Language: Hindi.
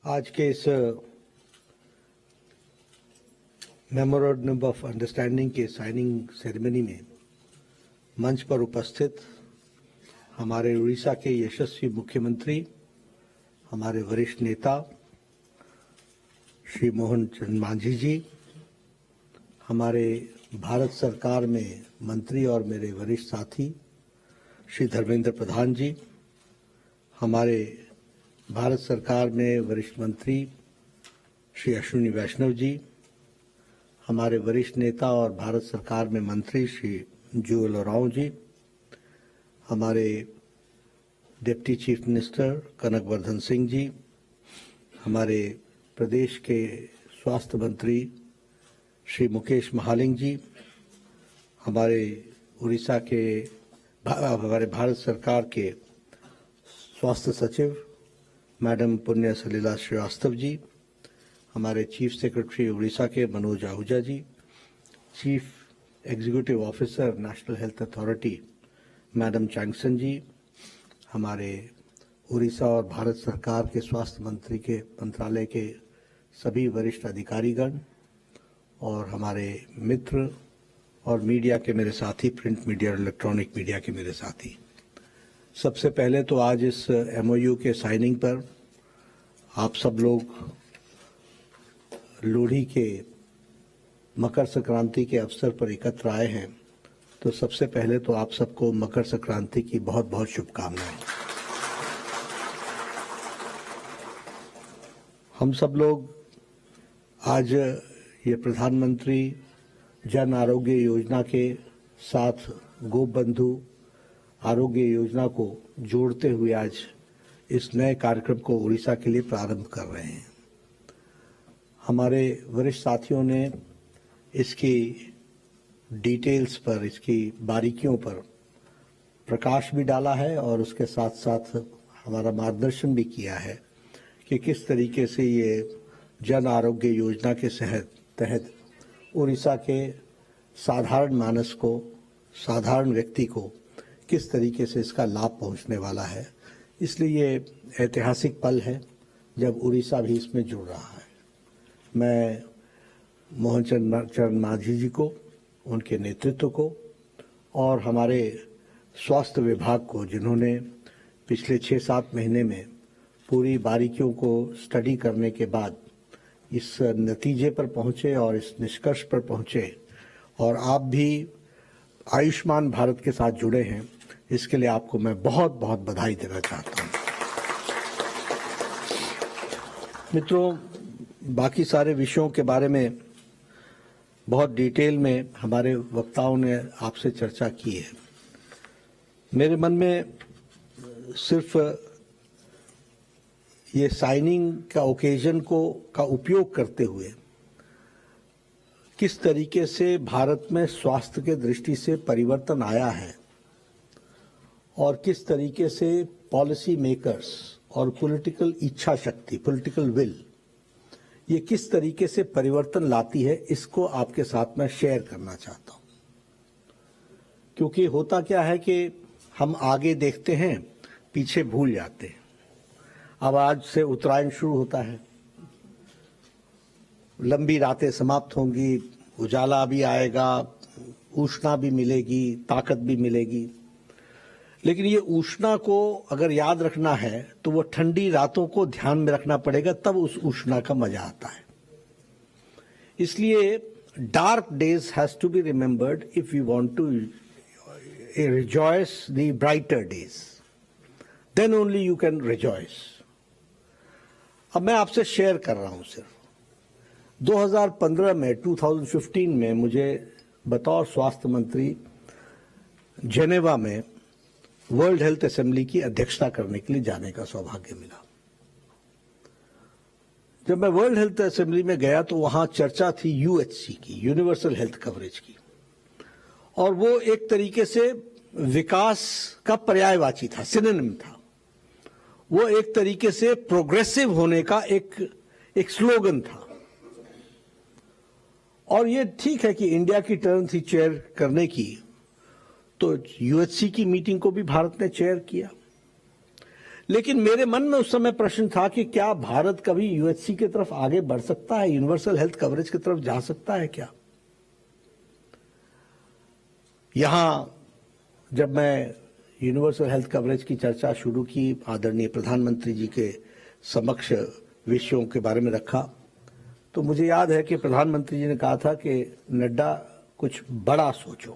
आज के इस मेमोरेंडम ऑफ अंडरस्टैंडिंग के साइनिंग सेरेमनी में मंच पर उपस्थित हमारे उड़ीसा के यशस्वी मुख्यमंत्री, हमारे वरिष्ठ नेता श्री मोहन चरण मांझी जी, हमारे भारत सरकार में मंत्री और मेरे वरिष्ठ साथी श्री धर्मेंद्र प्रधान जी, हमारे भारत सरकार में वरिष्ठ मंत्री श्री अश्विनी वैष्णव जी, हमारे वरिष्ठ नेता और भारत सरकार में मंत्री श्री जुएल ओरांव जी, हमारे डिप्टी चीफ मिनिस्टर कनक वर्धन सिंह जी, हमारे प्रदेश के स्वास्थ्य मंत्री श्री मुकेश महालिंग जी, हमारे उड़ीसा के हमारे भारत सरकार के स्वास्थ्य सचिव मैडम पुण्य सलीला श्रीवास्तव जी, हमारे चीफ सेक्रेटरी उड़ीसा के Manoj Ahuja ji, chief executive officer national health authority madam Changsan ji, हमारे उड़ीसा और भारत सरकार के स्वास्थ्य मंत्री के मंत्रालय के सभी वरिष्ठ अधिकारीगण और हमारे मित्र और मीडिया के मेरे साथी, प्रिंट मीडिया और इलेक्ट्रॉनिक मीडिया के मेरे साथी, सबसे पहले तो आज इस एमओयू के साइनिंग पर आप सब लोग लोहड़ी के मकर संक्रांति के अवसर पर एकत्र आए हैं, तो सबसे पहले तो आप सबको मकर संक्रांति की बहुत बहुत शुभकामनाएं। हम सब लोग आज ये प्रधानमंत्री जन आरोग्य योजना के साथ गोबंधु आरोग्य योजना को जोड़ते हुए आज इस नए कार्यक्रम को उड़ीसा के लिए प्रारंभ कर रहे हैं। हमारे वरिष्ठ साथियों ने इसकी डिटेल्स पर, इसकी बारीकियों पर प्रकाश भी डाला है और उसके साथ साथ हमारा मार्गदर्शन भी किया है कि किस तरीके से ये जन आरोग्य योजना के तहत उड़ीसा के साधारण मानस को, साधारण व्यक्ति को किस तरीके से इसका लाभ पहुंचने वाला है। इसलिए ये ऐतिहासिक पल है जब उड़ीसा भी इसमें जुड़ रहा है। मैं मोहन चरण मांझी जी को, उनके नेतृत्व को और हमारे स्वास्थ्य विभाग को, जिन्होंने पिछले 6-7 महीने में पूरी बारीकियों को स्टडी करने के बाद इस नतीजे पर पहुंचे और इस निष्कर्ष पर पहुंचे और आप भी आयुष्मान भारत के साथ जुड़े हैं, इसके लिए आपको मैं बहुत बहुत बधाई देना चाहता हूं। मित्रों, बाकी सारे विषयों के बारे में बहुत डिटेल में हमारे वक्ताओं ने आपसे चर्चा की है। मेरे मन में सिर्फ ये साइनिंग का ओकेजन का उपयोग करते हुए किस तरीके से भारत में स्वास्थ्य के दृष्टि से परिवर्तन आया है और किस तरीके से पॉलिसी मेकर्स और पॉलिटिकल इच्छा शक्ति, पॉलिटिकल विल, ये किस तरीके से परिवर्तन लाती है, इसको आपके साथ में शेयर करना चाहता हूं। क्योंकि होता क्या है कि हम आगे देखते हैं, पीछे भूल जाते हैं। अब आज से उत्तरायण शुरू होता है, लंबी रातें समाप्त होंगी, उजाला भी आएगा, उष्णा भी मिलेगी, ताकत भी मिलेगी। लेकिन ये उष्णा को अगर याद रखना है तो वो ठंडी रातों को ध्यान में रखना पड़ेगा, तब उस उष्णा का मजा आता है। इसलिए dark days has to be remembered if you want to rejoice the brighter days, then only you can rejoice. अब मैं आपसे शेयर कर रहा हूं सिर्फ 2015 में 2015 में मुझे बतौर स्वास्थ्य मंत्री जेनेवा में वर्ल्ड हेल्थ असेंबली की अध्यक्षता करने के लिए जाने का सौभाग्य मिला। जब मैं वर्ल्ड हेल्थ असेंबली में गया तो वहां चर्चा थी यूएचसी की, यूनिवर्सल हेल्थ कवरेज की, और वो एक तरीके से विकास का पर्यायवाची था, सिनोनिम था। वो एक तरीके से प्रोग्रेसिव होने का एक स्लोगन था। और ये ठीक है कि इंडिया की टर्न थी चेयर करने की, तो यूएचसी की मीटिंग को भी भारत ने चेयर किया। लेकिन मेरे मन में उस समय प्रश्न था कि क्या भारत कभी यूएचसी की तरफ आगे बढ़ सकता है, यूनिवर्सल हेल्थ कवरेज की तरफ जा सकता है क्या? यहां जब मैं यूनिवर्सल हेल्थ कवरेज की चर्चा शुरू की, आदरणीय प्रधानमंत्री जी के समक्ष विषयों के बारे में रखा, तो मुझे याद है कि प्रधानमंत्री जी ने कहा था कि नड्डा कुछ बड़ा सोचो।